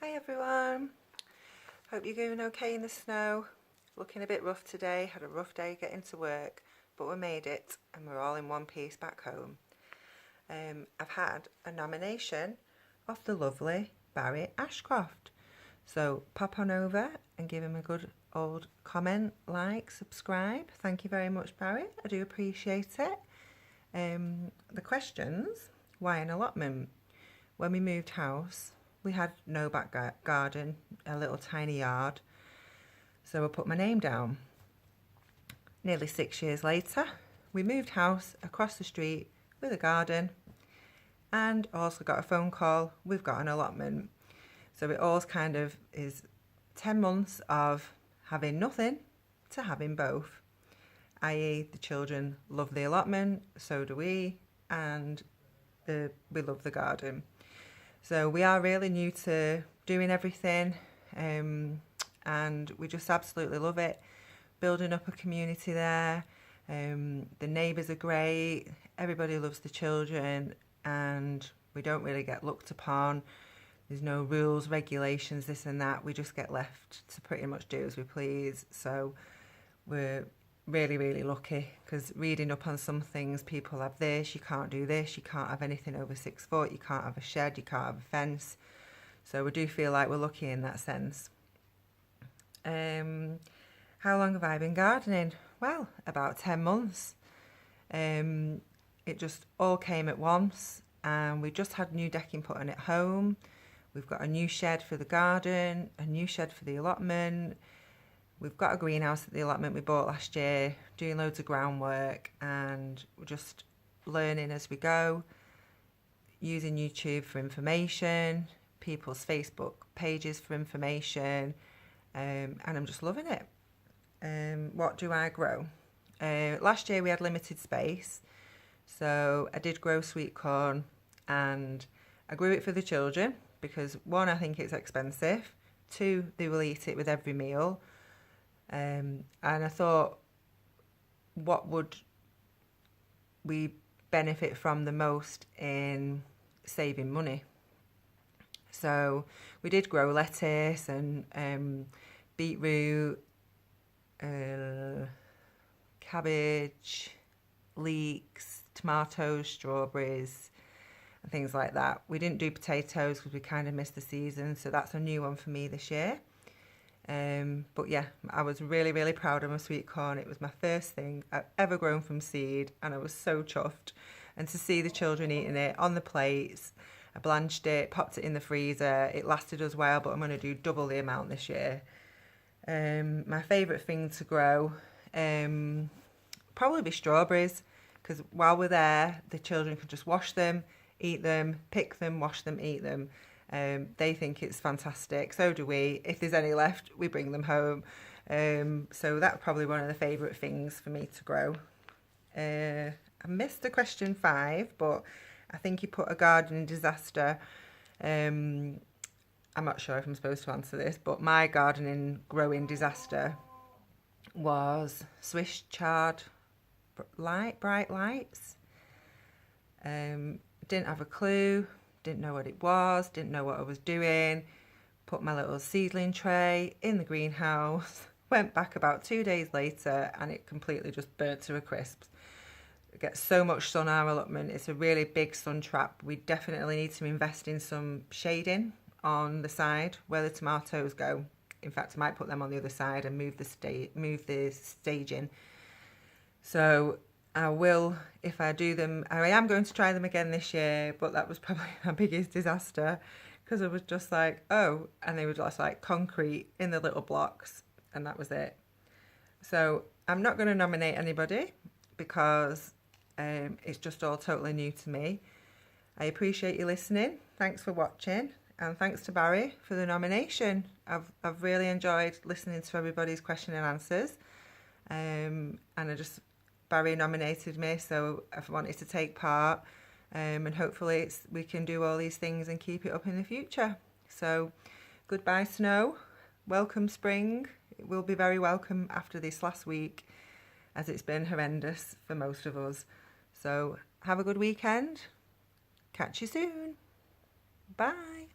Hi everyone, hope you're going okay in the snow. Looking a bit rough today, had a rough day getting to work, but we made it and we're all in one piece back home. I've had a nomination of the lovely Barry Ashcroft, so pop on over and give him a good old comment, like, subscribe. Thank you very much, Barry, I do appreciate it. The questions: why an allotment? When we moved house, we had no back garden, a little tiny yard, so I put my name down. Nearly 6 years later, we moved house across the street with a garden and also got a phone call, we've got an allotment. So it all kind of is 10 months of having nothing to having both, i.e. the children love the allotment, so do we, and we love the garden. So we are really new to doing everything, and we just absolutely love it. Building up a community there. The neighbours are great. Everybody loves the children, and we don't really get looked upon. There's no rules, regulations, this and that. We just get left to pretty much do as we please. So we're really, really lucky, because reading up on some things, people have this, you can't do this, you can't have anything over 6 foot, you can't have a shed, you can't have a fence. So we do feel like we're lucky in that sense. How long have I been gardening? Well, about 10 months. It just all came at once, and we just had new decking put on at home. We've got a new shed for the garden, a new shed for the allotment. We've got a greenhouse at the allotment we bought last year, doing loads of groundwork, and we're just learning as we go, using YouTube for information, people's Facebook pages for information, and I'm just loving it. What do I grow? Last year we had limited space, so I did grow sweetcorn, and I grew it for the children because, one, I think it's expensive, two, they will eat it with every meal. And I thought, what would we benefit from the most in saving money? So we did grow lettuce and beetroot, cabbage, leeks, tomatoes, strawberries, and things like that. We didn't do potatoes because we kind of missed the season, so that's a new one for me this year. But yeah, I was really, really proud of my sweetcorn. It was my first thing I've ever grown from seed, and I was so chuffed. And to see the children eating it on the plates, I blanched it, popped it in the freezer. It lasted us well, but I'm going to do double the amount this year. My favourite thing to grow, probably be strawberries, because while we're there, the children can just wash them, eat them, pick them, wash them, eat them. They think it's fantastic, so do we. If there's any left, we bring them home. So that's probably one of the favourite things for me to grow. I missed the question 5, but I think you put a gardening disaster. I'm not sure if I'm supposed to answer this, but my gardening growing disaster was Swiss chard bright lights. Didn't have a clue. Didn't know what it was, didn't know what I was doing. Put my little seedling tray in the greenhouse, went back about 2 days later, and it completely just burnt to a crisp. It gets so much sun, our allotment. It's a really big sun trap. We definitely need to invest in some shading on the side where the tomatoes go. In fact, I might put them on the other side and move the staging. So I will, if I do them, I am going to try them again this year, but that was probably my biggest disaster, because I was just like, oh, and they were just like concrete in the little blocks, and that was it. So I'm not going to nominate anybody because it's just all totally new to me. I appreciate you listening. Thanks for watching, and thanks to Barry for the nomination. I've really enjoyed listening to everybody's question and answers, and Barry nominated me, so I've wanted to take part, and hopefully we can do all these things and keep it up in the future. So goodbye snow, welcome spring. It will be very welcome after this last week, as it's been horrendous for most of us. So have a good weekend, catch you soon, bye.